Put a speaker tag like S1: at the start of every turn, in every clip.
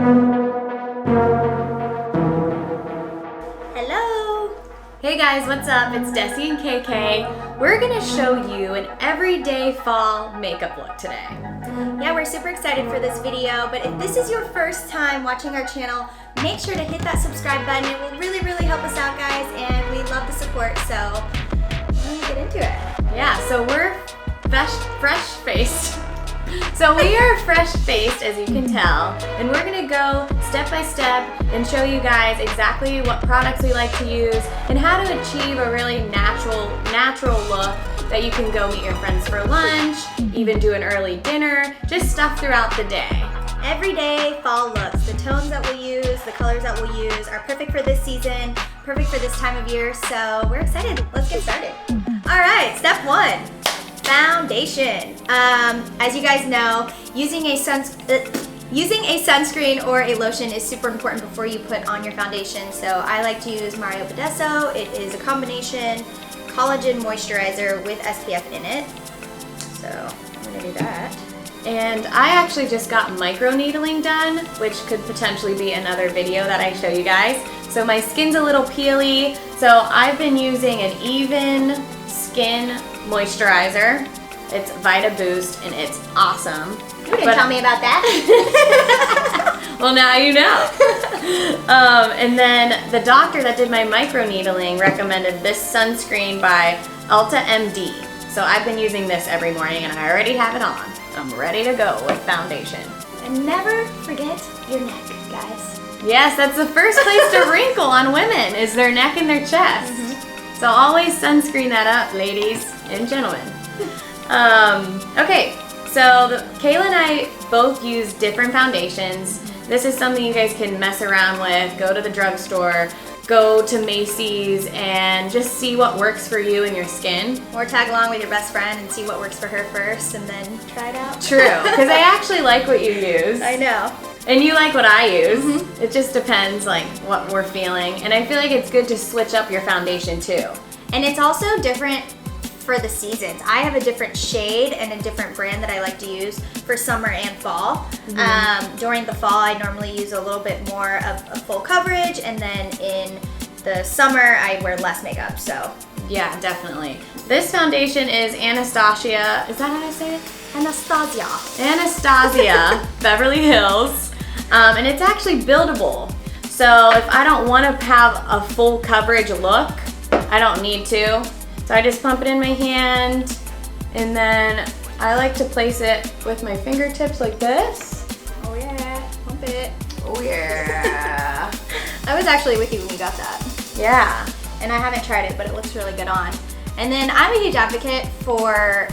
S1: Hello! Hey guys, what's up? It's DESSIE and KK. We're gonna show you an everyday fall makeup look today.
S2: Yeah, we're super excited for this video, but if this is your first time watching our channel, make sure to hit that subscribe button. It will really, really help us out, guys, and we love the support, so let's get into it.
S1: Yeah, so we're fresh-faced. So we are fresh-faced, as you can tell, and we're gonna go step by step and show you guys exactly what products we like to use and how to achieve a really natural look that you can go meet your friends for lunch, even do an early dinner, just stuff throughout the day.
S2: Everyday fall looks. The tones that we'll use, the colors that we'll use are perfect for this season, perfect for this time of year, so we're excited. Let's get started. All right, step one. Foundation. As you guys know, using a sunscreen or a lotion is super important before you put on your foundation. So I like to use Mario Badescu. It is a combination collagen moisturizer with SPF in it. So I'm gonna do that.
S1: And I actually just got microneedling done, which could potentially be another video that I show you guys. So my skin's a little peely, so I've been using an Even Skin moisturizer. It's Vita Boost and it's awesome.
S2: You didn't tell me about that.
S1: Well, now you know. And then the doctor that did my microneedling recommended this sunscreen by Ulta MD. So I've been using this every morning and I already have it on. I'm ready to go with foundation.
S2: And never forget your neck, guys.
S1: Yes, that's the first place to wrinkle on women is their neck and their chest. So always sunscreen that up, ladies and gentlemen. Okay, so Kayla and I both use different foundations. This is something you guys can mess around with, go to the drugstore, go to Macy's, and just see what works for you and your skin.
S2: Or tag along with your best friend and see what works for her first and then try it out.
S1: True, because I actually like what you use.
S2: I know.
S1: And you like what I use. It just depends like what we're feeling. And I feel like it's good to switch up your foundation too.
S2: And it's also different for the seasons. I have a different shade and a different brand that I like to use for summer and fall. During the fall, I normally use a little bit more of a full coverage, and then in the summer, I wear less makeup, so.
S1: Yeah, definitely. This foundation is Anastasia, is that how I say it? Anastasia Beverly Hills, and it's actually buildable. So if I don't want to have a full coverage look, I don't need to. So I just pump it in my hand, and then I like to place it with my fingertips like this.
S2: Oh yeah, pump it.
S1: Oh yeah.
S2: I was actually with you when we got that.
S1: Yeah.
S2: And I haven't tried it, but it looks really good on. And then I'm a huge advocate for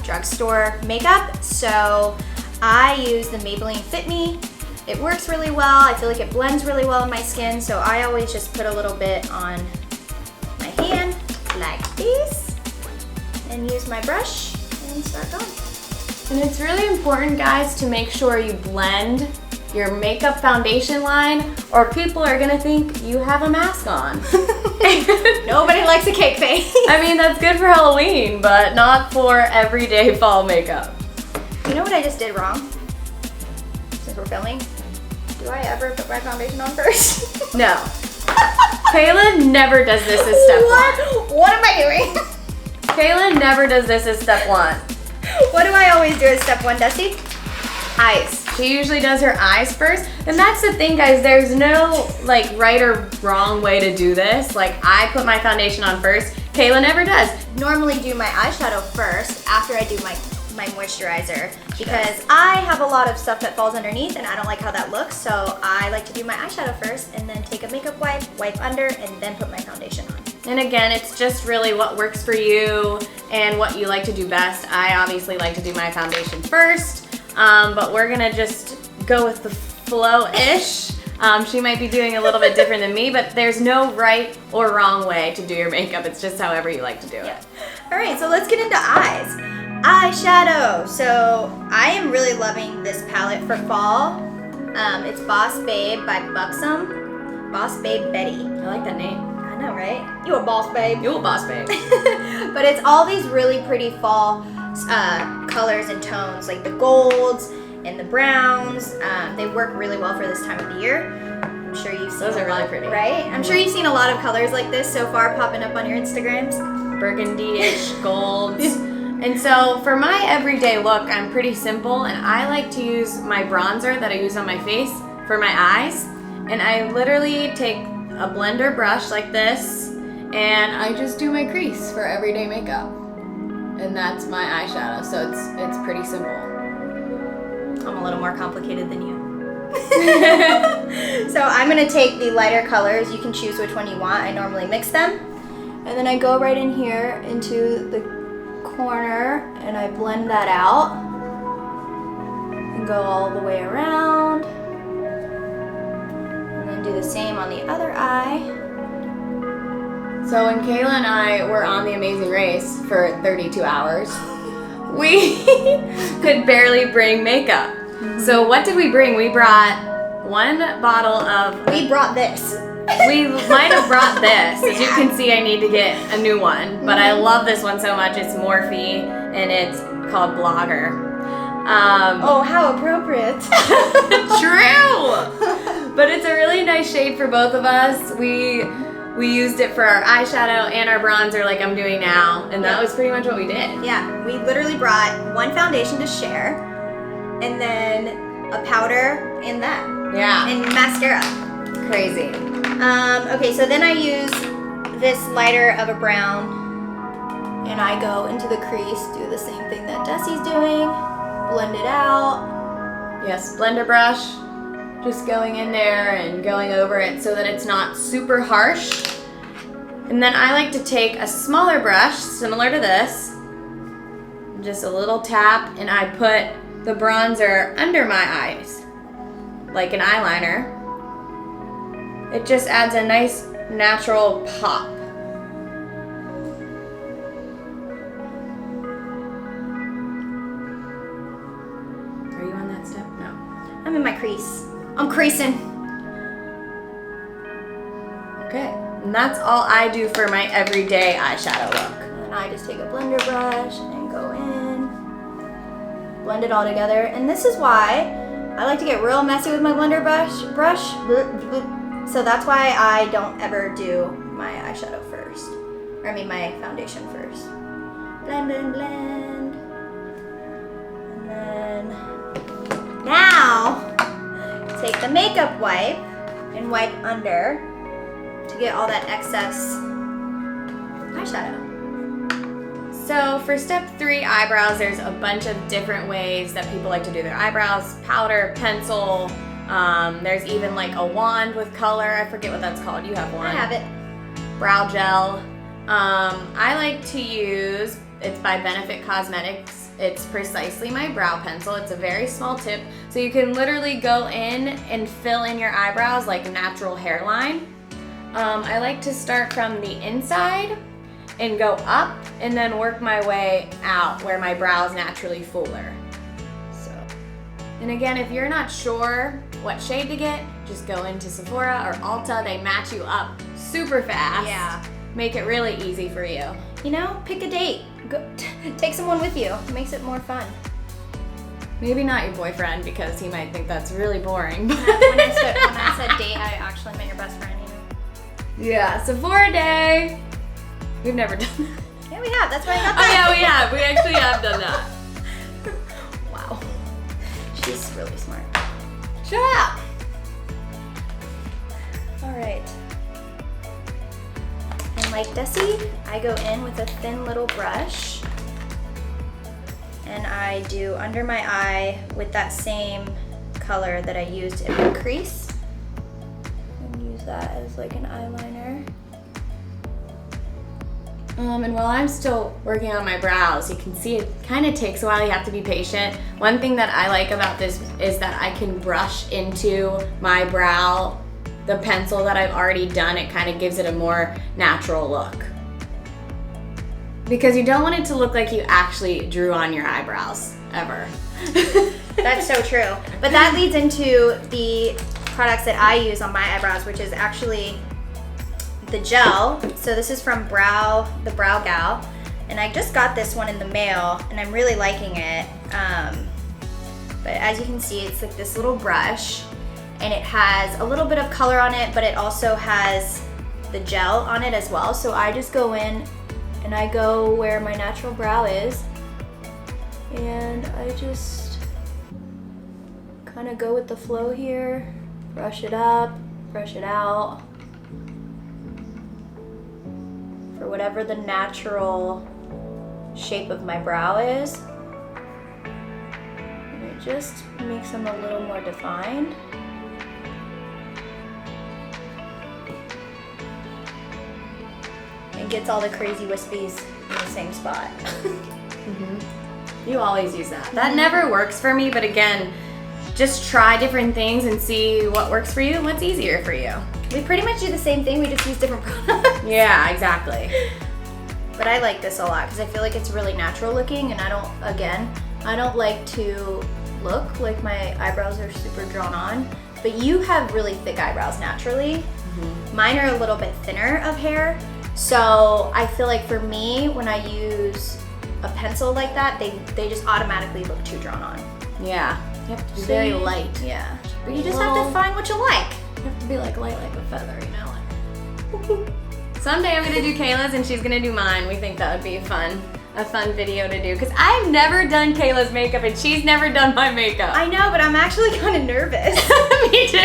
S2: drugstore makeup, so I use the Maybelline Fit Me. It works really well. I feel like it blends really well in my skin, so I always just put a little bit on my hand like this and use my brush and start going.
S1: And it's really important, guys, to make sure you blend your makeup foundation line or people are gonna think you have a mask on.
S2: Nobody likes a cake face.
S1: I mean, that's good for Halloween, but not for everyday fall makeup.
S2: You know what I just did wrong? Since we're filming, do I ever put my foundation on first?
S1: No. Kayla never does this as step one.
S2: What am I doing?
S1: Kayla never does this as step one.
S2: What do I always do as step one, Dusty?
S1: Eyes. She usually does her eyes first. And that's the thing, guys, there's no like right or wrong way to do this. Like I put my foundation on first. Kayla never does.
S2: Normally do my eyeshadow first after I do my moisturizer because I have a lot of stuff that falls underneath and I don't like how that looks, so I like to do my eyeshadow first and then take a makeup wipe under, and then put my foundation on.
S1: And again, it's just really what works for you and what you like to do best. I obviously like to do my foundation first, but we're gonna just go with the flow-ish. She might be doing a little bit different than me, but there's no right or wrong way to do your makeup. It's just however you like to do it.
S2: All right, so let's get into eyes. Eyeshadow. So I am really loving this palette for fall. It's Boss Babe by Buxom. Boss Babe Betty.
S1: I like that name.
S2: I know, right? You a boss babe.
S1: You a boss babe.
S2: But it's all these really pretty fall colors and tones, like the golds and the browns. They work really well for this time of the year. I'm sure you've seen
S1: Those are really pretty.
S2: Right? I'm sure you've seen a lot of colors like this so far popping up on your Instagrams.
S1: Burgundy-ish golds. And so for my everyday look, I'm pretty simple, and I like to use my bronzer that I use on my face for my eyes. And I literally take a blender brush like this, and I just do my crease for everyday makeup. And that's my eyeshadow, so it's pretty simple.
S2: I'm a little more complicated than you. So I'm gonna take the lighter colors. You can choose which one you want. I normally mix them. And then I go right in here into the corner and I blend that out. And go all the way around. And then do the same on the other eye.
S1: So when Kayla and I were on The Amazing Race for 32 hours, we could barely bring makeup. So what did we bring? We brought one bottle of...
S2: We brought this.
S1: We might have brought this. As you can see, I need to get a new one. But I love this one so much. It's Morphe, and it's called Blogger.
S2: Oh, how appropriate.
S1: True! But it's a really nice shade for both of us. We used it for our eyeshadow and our bronzer like I'm doing now. And that was pretty much what we did.
S2: Yeah, we literally brought one foundation to share, and then a powder and that.
S1: Yeah.
S2: And mascara.
S1: Crazy.
S2: Okay, so then I use this lighter of a brown, and I go into the crease, do the same thing that Dessie's doing, blend it out.
S1: Yes, blender brush. Just going in there and going over it so that it's not super harsh. And then I like to take a smaller brush, similar to this, just a little tap, and I put the bronzer under my eyes, like an eyeliner. It just adds a nice natural pop. Are you on that step? No.
S2: I'm in my crease. I'm creasing.
S1: Okay, and that's all I do for my everyday eyeshadow look.
S2: And I just take a blender brush and go in, blend it all together. And this is why I like to get real messy with my blender brush. So that's why I don't ever do my eyeshadow first. Or I mean my foundation first. Blend, blend, blend. And then now take the makeup wipe and wipe under to get all that excess eyeshadow.
S1: So for step 3, eyebrows, there's a bunch of different ways that people like to do their eyebrows. Powder, pencil, there's even like a wand with color. I forget what that's called. You have one.
S2: I have it.
S1: Brow gel. I like to use, it's by Benefit Cosmetics. It's precisely my brow pencil. It's a very small tip. So you can literally go in and fill in your eyebrows like a natural hairline. I like to start from the inside and go up and then work my way out where my brow's naturally fuller. So, and again, if you're not sure what shade to get, just go into Sephora or Ulta. They match you up super fast.
S2: Yeah.
S1: Make it really easy for you.
S2: You know, pick a date. Go, take someone with you. It makes it more fun.
S1: Maybe not your boyfriend because he might think that's really boring.
S2: When I said date, I actually meant your best friend, you know?
S1: Yeah, Sephora day. We've never done that.
S2: Yeah, we have. That's why I got
S1: Oh
S2: that.
S1: yeah, we have. We actually have done that.
S2: Wow. She's really smart.
S1: Shut up.
S2: All right. And like Dessie, I go in with a thin little brush and I do under my eye with that same color that I used in my crease. And use that as like an eyeliner.
S1: And while I'm still working on my brows, you can see it kind of takes a while. You have to be patient. One thing that I like about this is that I can brush into my brow the pencil that I've already done. It kind of gives it a more natural look. Because you don't want it to look like you actually drew on your eyebrows, ever.
S2: That's so true. But that leads into the products that I use on my eyebrows, which is actually the gel. So this is from the Brow Gal, and I just got this one in the mail and I'm really liking it. But as you can see, it's like this little brush, and it has a little bit of color on it, but it also has the gel on it as well. So I just go in and I go where my natural brow is, and I just kind of go with the flow here, brush it up, brush it out, for whatever the natural shape of my brow is. And it just makes them a little more defined. And gets all the crazy wispies in the same spot.
S1: You always use that. That never works for me, but again, just try different things and see what works for you and what's easier for you.
S2: We pretty much do the same thing, we just use different products.
S1: Yeah, exactly.
S2: But I like this a lot because I feel like it's really natural looking, and I don't like to look like my eyebrows are super drawn on, but you have really thick eyebrows naturally. Mine are a little bit thinner of hair, so I feel like for me, when I use a pencil like that, they just automatically look too drawn on.
S1: Yeah, you have to be very light.
S2: Yeah, but you just have to find what you like.
S1: You have to be like light like a feather, you know? Like. Someday I'm gonna do Kayla's and she's gonna do mine. We think that would be a fun video to do, because I've never done Kayla's makeup and she's never done my makeup.
S2: I know, but I'm actually kind of nervous.
S1: Me too.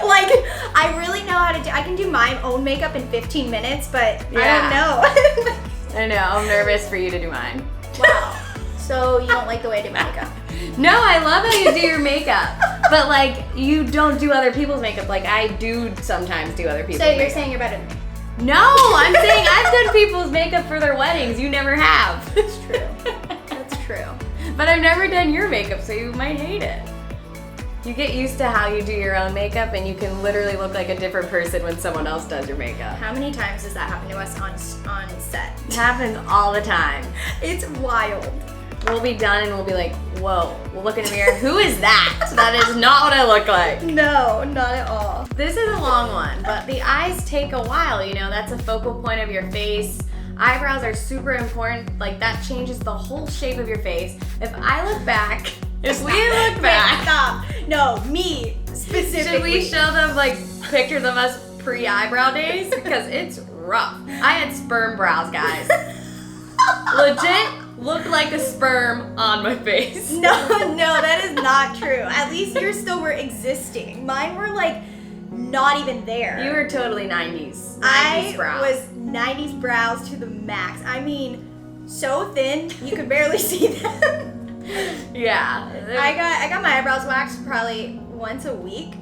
S2: Like, I really know how to do, I can do my own makeup in 15 minutes, but
S1: Yeah.
S2: I don't know.
S1: I know, I'm nervous for you to do mine.
S2: Wow. So you don't like the way I do my makeup?
S1: No, I love how you do your makeup, but like, you don't do other people's makeup. Like, I do sometimes do other people's
S2: So you're
S1: makeup.
S2: saying you're better than me?
S1: No, I'm saying I've done people's makeup for their weddings. You never have.
S2: That's true. That's true.
S1: But I've never done your makeup, so you might hate it. You get used to how you do your own makeup, and you can literally look like a different person when someone else does your makeup.
S2: How many times does that happen to us on set?
S1: It happens all the time.
S2: It's wild.
S1: We'll be done and we'll be like, whoa, we'll look in the mirror. Who is that? That is not what I look like.
S2: No, not at all.
S1: This is a long one, but the eyes take a while, you know, that's a focal point of your face. Eyebrows are super important, like that changes the whole shape of your face. If I look back, if we look back.
S2: Stop. No, me specifically.
S1: Should we show them like pictures of us pre-eyebrow days? Because it's rough. I had sperm brows, guys. Legit looked like a sperm on my face.
S2: No, that is not true. At least yours still were existing. Mine were like not even there.
S1: You were totally 90s. 90s
S2: I
S1: brows.
S2: was 90s brows to the max. I mean, so thin you could barely see them.
S1: Yeah.
S2: I got my eyebrows waxed probably once a week,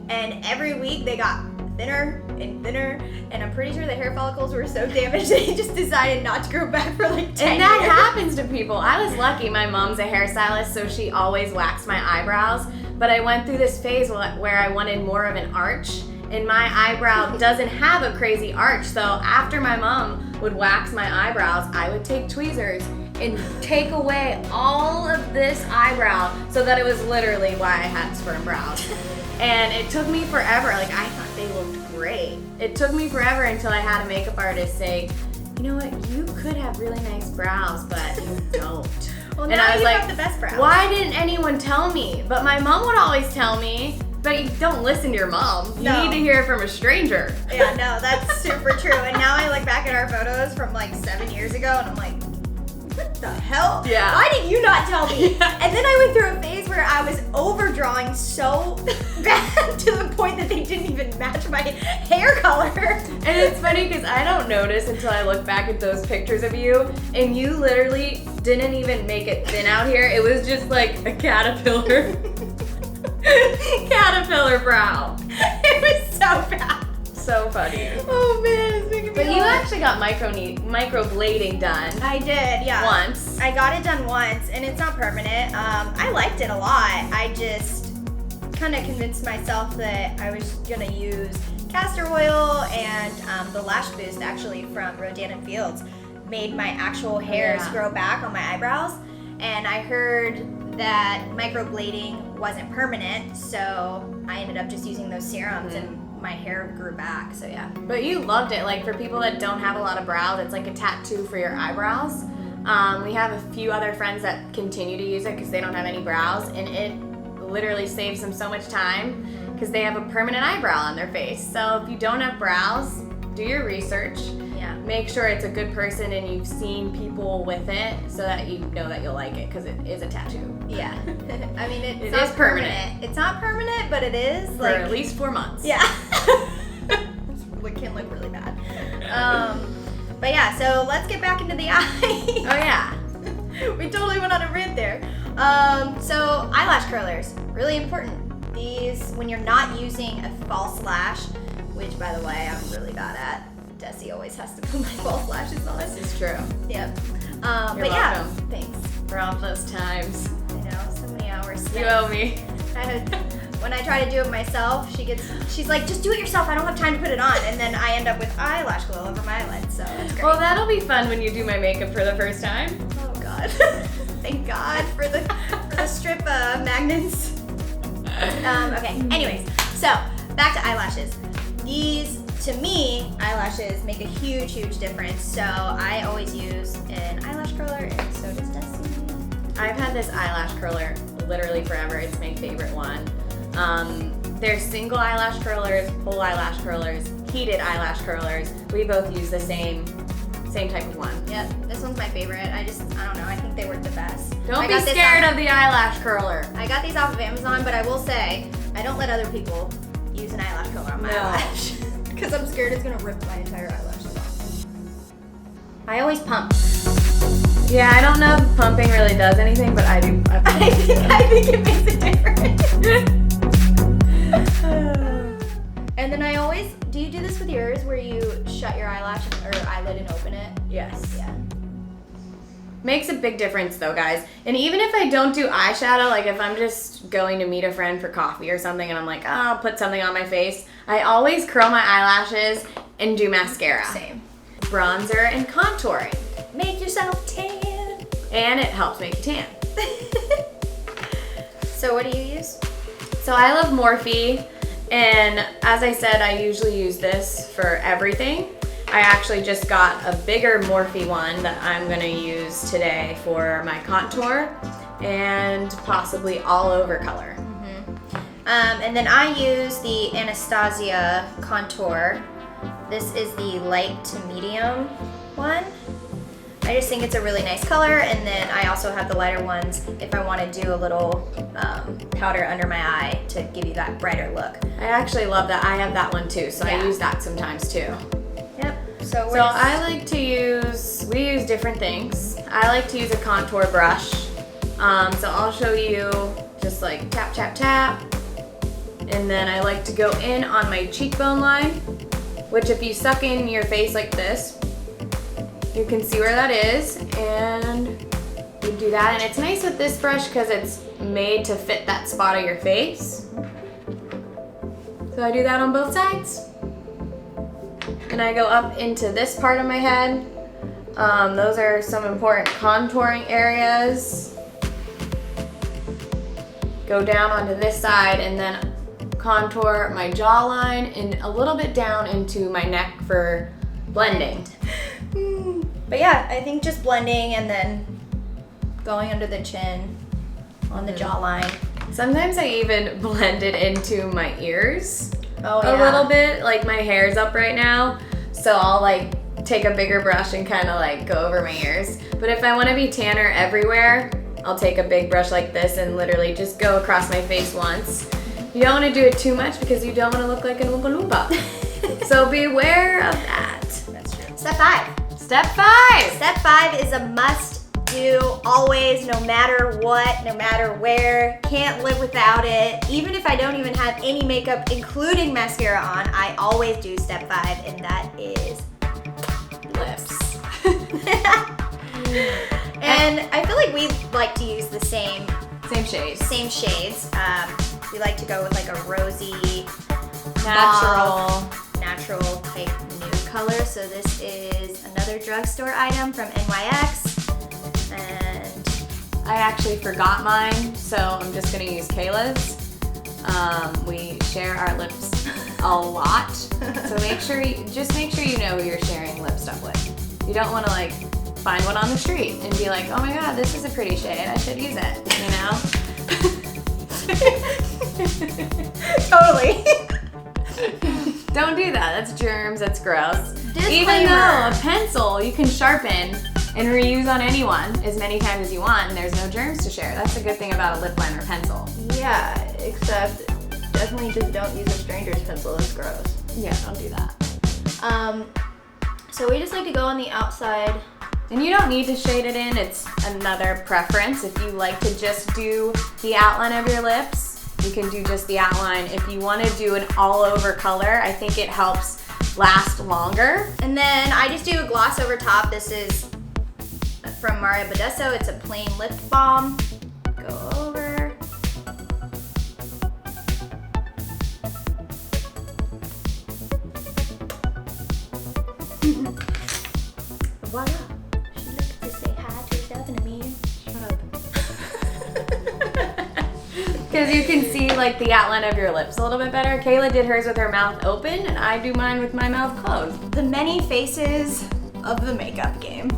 S2: and every week they got thinner and thinner, and I'm pretty sure the hair follicles were so damaged they just decided not to grow back for like 10
S1: And that
S2: years.
S1: happens to people. I was lucky. My mom's a hairstylist, so she always waxed my eyebrows. But I went through this phase where I wanted more of an arch, and my eyebrow doesn't have a crazy arch. So after my mom would wax my eyebrows, I would take tweezers and take away all of this eyebrow so that it was literally why I had sperm brows. And it took me forever. Like, I thought they looked great. It took me forever until I had a makeup artist say, you know what, you could have really nice brows, but you don't.
S2: Well,
S1: And
S2: now
S1: I was
S2: you
S1: like,
S2: have the best brows.
S1: why didn't anyone tell me? But my mom would always tell me, but you don't listen to your mom. You
S2: No.
S1: need to hear it from a stranger.
S2: Yeah, no, that's super true. And now I look back at our photos from like 7 years ago, and I'm like, what the hell?
S1: Yeah.
S2: Why did you not tell me?
S1: Yeah.
S2: And then I went through a phase where I was overdrawing so bad to the point that they didn't even match my hair color.
S1: And it's funny because I don't notice until I look back at those pictures of you, and you literally didn't even make it thin out here. It was just like a caterpillar. Caterpillar brow.
S2: It was so bad.
S1: So funny.
S2: Oh man, it's making me
S1: But you
S2: laugh.
S1: actually got microblading done
S2: I did, yeah.
S1: once.
S2: I got it done once, and it's not permanent. I liked it a lot. I just kind of convinced myself that I was gonna use castor oil, and the Lash Boost actually from Rodan & Fields made my actual hairs
S1: Yeah.
S2: grow back on my eyebrows. And I heard that microblading wasn't permanent, so I ended up just using those serums, and my hair grew back. So yeah.
S1: But you loved it. Like, for people that don't have a lot of brows, it's like a tattoo for your eyebrows. We have a few other friends that continue to use it because they don't have any brows, and it literally saves them so much time because they have a permanent eyebrow on their face. So if you don't have brows, do your research.
S2: Yeah.
S1: Make sure it's a good person and you've seen people with it so that you know that you'll like it because it is a tattoo.
S2: Yeah. I mean, it's
S1: It
S2: not
S1: is permanent.
S2: It's not permanent, but it is
S1: For at least 4 months.
S2: Yeah. It can look really bad. But yeah, so let's get back into the eye.
S1: Oh yeah.
S2: We totally went on a rant there. So eyelash curlers, really important. These, when you're not using a false lash, which by the way, I'm really bad at. Dessie always has to put my false lashes on.
S1: This is true.
S2: Yep.
S1: You're
S2: But yeah,
S1: welcome.
S2: thanks.
S1: For all those times.
S2: I know, so many hours spent.
S1: You owe me.
S2: When I try to do it myself, she's like, just do it yourself. I don't have time to put it on. And then I end up with eyelash glue over my eyelids, so it's great.
S1: Well, that'll be fun when you do my makeup for the first time.
S2: Oh God. Thank God for the strip magnets. Okay, anyways, so back to eyelashes. These, to me, eyelashes make a huge, huge difference. So I always use an eyelash curler, and so does Dessie.
S1: I've had this eyelash curler literally forever. It's my favorite one. There's single eyelash curlers, whole eyelash curlers, heated eyelash curlers. We both use the same type of one.
S2: Yep, this one's my favorite. I don't know, I think they work the best.
S1: Don't be scared of the eyelash curler.
S2: I got these off of Amazon, but I will say, I don't let other people use an eyelash curler on my eyelash. Because I'm scared it's gonna rip my entire eyelashes off. I always pump.
S1: Yeah, I don't know if pumping really does anything, but I do.
S2: I think it makes a difference. And then I always, do you do this with yours where you shut your eyelash or eyelid and open it?
S1: Yes.
S2: Yeah.
S1: Makes a big difference though, guys. And even if I don't do eyeshadow, like if I'm just going to meet a friend for coffee or something and I'm like, oh, I'll put something on my face, I always curl my eyelashes and do mascara.
S2: Same.
S1: Bronzer and contouring.
S2: Make yourself tan.
S1: And it helps make you tan.
S2: So what do you use?
S1: So I love Morphe, and as I said, I usually use this for everything. I actually just got a bigger Morphe one that I'm gonna use today for my contour and possibly all over color.
S2: And then I use the Anastasia contour. This is the light to medium one. I just think it's a really nice color, and then I also have the lighter ones if I want to do a little powder under my eye to give you that brighter look.
S1: I actually love that. I have that one too, so
S2: Yeah.
S1: I use that sometimes too.
S2: Yep.
S1: So I like to use, we use different things. I like to use a contour brush. So I'll show you just like tap, tap, tap. And then I like to go in on my cheekbone line, which if you suck in your face like this, you can see where that is, and you do that. And it's nice with this brush because it's made to fit that spot of your face. So I do that on both sides. And I go up into this part of my head. Those are some important contouring areas. Go down onto this side and then contour my jawline and a little bit down into my neck for blending.
S2: But yeah, I think just blending and then going under the chin, on the jawline.
S1: Sometimes I even blend it into my ears
S2: Oh,
S1: a little bit. Like my hair's up right now, so I'll like take a bigger brush and kind of like go over my ears. But if I want to be tanner everywhere, I'll take a big brush like this and literally just go across my face once. You don't want to do it too much because you don't want to look like an Oompa Loompa. So beware of that.
S2: That's true. Step 5.
S1: Step 5.
S2: Step 5 is a must do always, no matter what, no matter where. Can't live without it. Even if I don't even have any makeup, including mascara on, I always do step 5, and that is
S1: Lips.
S2: And I feel like we like to use the same
S1: shades.
S2: We like to go with like a rosy, natural type nude color. So this is another drugstore item from NYX. And
S1: I actually forgot mine, so I'm just gonna use Kayla's. We share our lips a lot, so make sure you know who you're sharing lip stuff with. You don't want to like find one on the street and be like, oh my god, this is a pretty shade, I should use it, you know?
S2: Totally.
S1: Don't do that. That's germs. That's gross.
S2: Disclaimer.
S1: Even though a pencil you can sharpen and reuse on anyone as many times as you want, and there's no germs to share. That's the good thing about a lip liner pencil.
S2: Yeah, except definitely just don't use a stranger's pencil. That's gross.
S1: Yeah, don't do that.
S2: So we just like to go on the outside.
S1: And you don't need to shade it in. It's another preference. If you like to just do the outline of your lips, you can do just the outline. If you want to do an all-over color, I think it helps last longer.
S2: And then I just do a gloss over top. This is from Mario Badescu. It's a plain lip balm. Go over. Voila. She looked to say hi to herself in the mirror.
S1: Shut up. Because you can see like the outline of your lips a little bit better. Kayla did hers with her mouth open, and I do mine with my mouth closed.
S2: The many faces of the makeup game.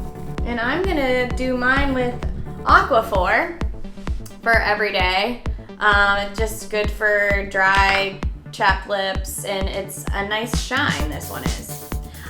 S1: And I'm gonna do mine with Aquaphor for every day. It's just good for dry, chapped lips, and it's a nice shine, this one is.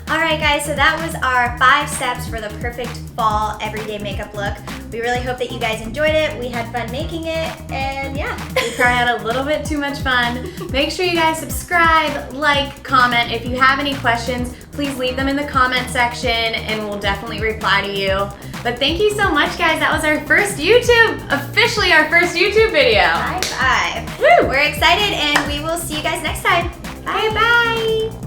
S2: All right, guys, so that was our 5 steps for the perfect fall everyday makeup look. We really hope that you guys enjoyed it. We had fun making it, and yeah.
S1: We probably had a little bit too much fun. Make sure you guys subscribe, like, comment. If you have any questions, please leave them in the comment section, and we'll definitely reply to you. But thank you so much, guys. That was our first officially our first YouTube video.
S2: High five.
S1: Woo!
S2: We're excited, and we will see you guys next time. Bye.
S1: Bye.